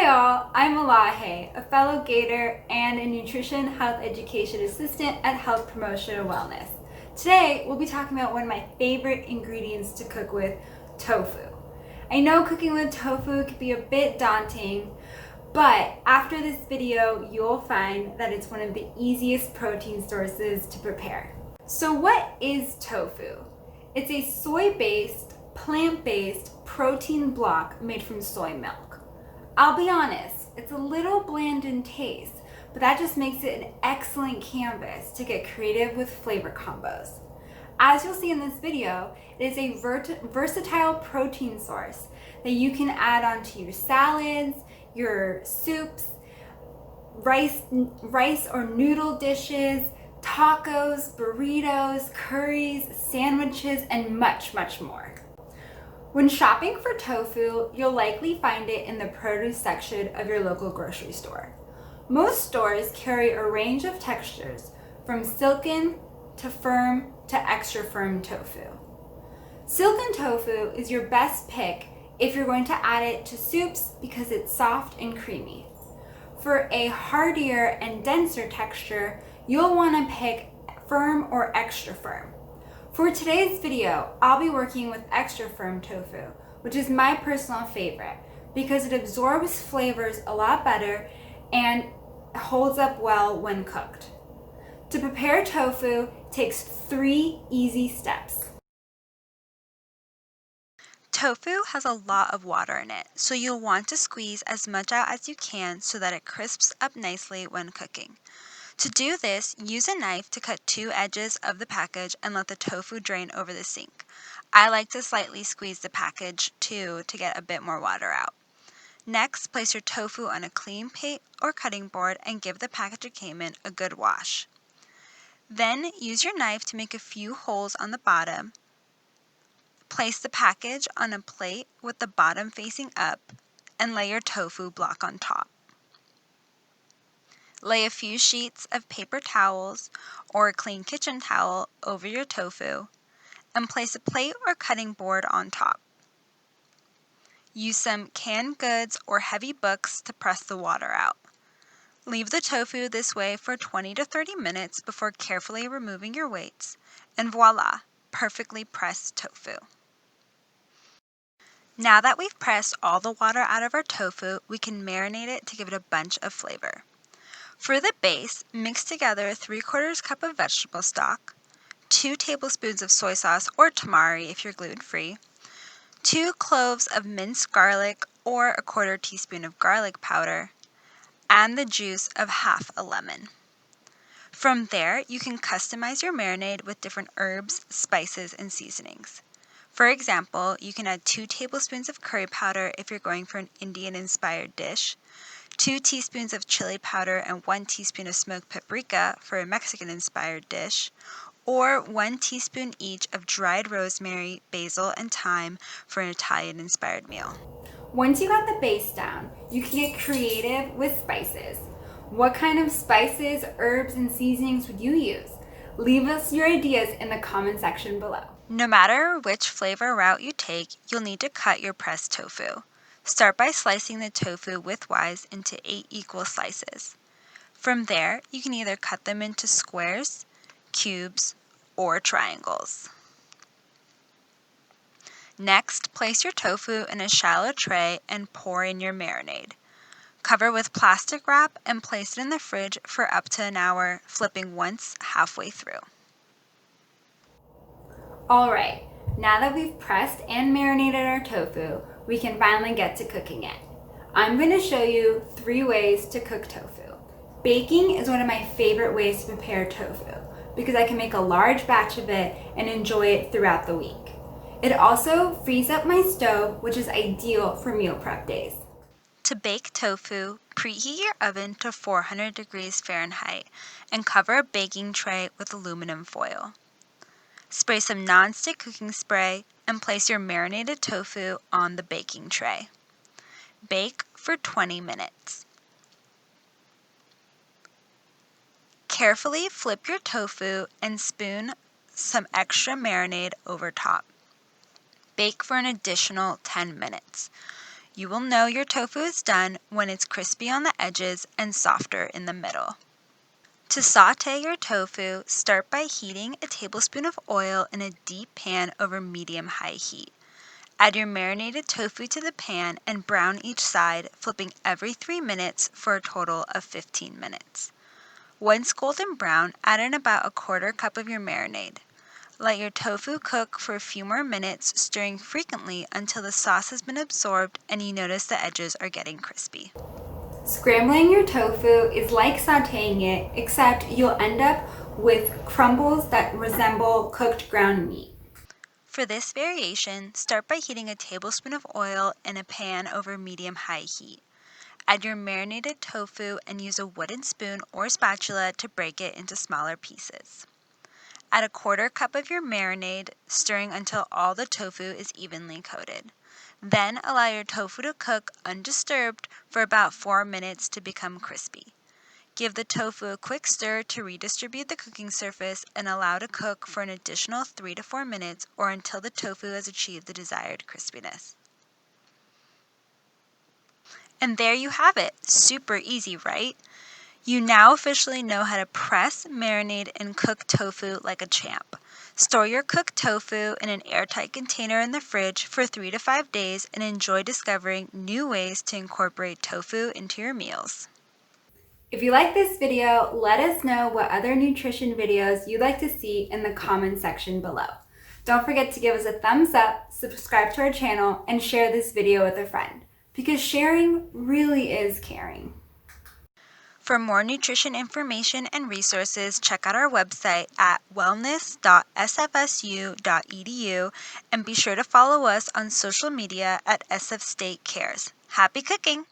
Hey all, I'm Alahe, a fellow Gator and a nutrition health education assistant at Health Promotion and Wellness. Today, we'll be talking about one of my favorite ingredients to cook with, tofu. I know cooking with tofu can be a bit daunting, but after this video, you'll find that it's one of the easiest protein sources to prepare. So what is tofu? It's a soy-based, plant-based protein block made from soy milk. I'll be honest, it's a little bland in taste, but that just makes it an excellent canvas to get creative with flavor combos. As you'll see in this video, it is a versatile protein source that you can add onto your salads, your soups, rice or noodle dishes, tacos, burritos, curries, sandwiches, and much, much more. When shopping for tofu, you'll likely find it in the produce section of your local grocery store. Most stores carry a range of textures, from silken to firm to extra firm tofu. Silken tofu is your best pick if you're going to add it to soups because it's soft and creamy. For a hardier and denser texture, you'll want to pick firm or extra firm. For today's video, I'll be working with extra firm tofu, which is my personal favorite because it absorbs flavors a lot better and holds up well when cooked. To prepare tofu takes 3 easy steps. Tofu has a lot of water in it, so you'll want to squeeze as much out as you can so that it crisps up nicely when cooking. To do this, use a knife to cut 2 edges of the package and let the tofu drain over the sink. I like to slightly squeeze the package too to get a bit more water out. Next, place your tofu on a clean plate or cutting board and give the package it came in a good wash. Then, use your knife to make a few holes on the bottom. Place the package on a plate with the bottom facing up and lay your tofu block on top. Lay a few sheets of paper towels or a clean kitchen towel over your tofu and place a plate or cutting board on top. Use some canned goods or heavy books to press the water out. Leave the tofu this way for 20 to 30 minutes before carefully removing your weights, and voila, perfectly pressed tofu. Now that we've pressed all the water out of our tofu, we can marinate it to give it a bunch of flavor. For the base, mix together a 3/4 cup of vegetable stock, 2 tablespoons of soy sauce or tamari if you're gluten-free, 2 cloves of minced garlic or a 1/4 teaspoon of garlic powder, and the juice of half a lemon. From there, you can customize your marinade with different herbs, spices, and seasonings. For example, you can add 2 tablespoons of curry powder if you're going for an Indian-inspired dish, 2 teaspoons of chili powder and 1 teaspoon of smoked paprika for a Mexican-inspired dish, or 1 teaspoon each of dried rosemary, basil, and thyme for an Italian-inspired meal. Once you got the base down, you can get creative with spices. What kind of spices, herbs, and seasonings would you use? Leave us your ideas in the comment section below. No matter which flavor route you take, you'll need to cut your pressed tofu. Start by slicing the tofu widthwise into 8 equal slices. From there, you can either cut them into squares, cubes, or triangles. Next, place your tofu in a shallow tray and pour in your marinade. Cover with plastic wrap and place it in the fridge for up to an hour, flipping once halfway through. Alright, now that we've pressed and marinated our tofu, we can finally get to cooking it. I'm going to show you 3 ways to cook tofu. Baking is one of my favorite ways to prepare tofu because I can make a large batch of it and enjoy it throughout the week. It also frees up my stove, which is ideal for meal prep days. To bake tofu, preheat your oven to 400 degrees Fahrenheit and cover a baking tray with aluminum foil. Spray some nonstick cooking spray and place your marinated tofu on the baking tray. Bake for 20 minutes. Carefully flip your tofu and spoon some extra marinade over top. Bake for an additional 10 minutes. You will know your tofu is done when it's crispy on the edges and softer in the middle. To saute your tofu, start by heating a tablespoon of oil in a deep pan over medium-high heat. Add your marinated tofu to the pan and brown each side, flipping every 3 minutes for a total of 15 minutes. Once golden brown, add in about a quarter cup of your marinade. Let your tofu cook for a few more minutes, stirring frequently until the sauce has been absorbed and you notice the edges are getting crispy. Scrambling your tofu is like sauteing it, except you'll end up with crumbles that resemble cooked ground meat. For this variation, start by heating a tablespoon of oil in a pan over medium-high heat. Add your marinated tofu and use a wooden spoon or spatula to break it into smaller pieces. Add a quarter cup of your marinade, stirring until all the tofu is evenly coated. Then allow your tofu to cook undisturbed for about 4 minutes to become crispy. Give the tofu a quick stir to redistribute the cooking surface and allow to cook for an additional 3 to 4 minutes or until the tofu has achieved the desired crispiness. And there you have it. Super easy, right? You now officially know how to press, marinate, and cook tofu like a champ. Store your cooked tofu in an airtight container in the fridge for 3 to 5 days and enjoy discovering new ways to incorporate tofu into your meals. If you like this video, let us know what other nutrition videos you'd like to see in the comment section below. Don't forget to give us a thumbs up, subscribe to our channel, and share this video with a friend, because sharing really is caring. For more nutrition information and resources, check out our website at wellness.sfsu.edu and be sure to follow us on social media at SF State Cares. Happy cooking!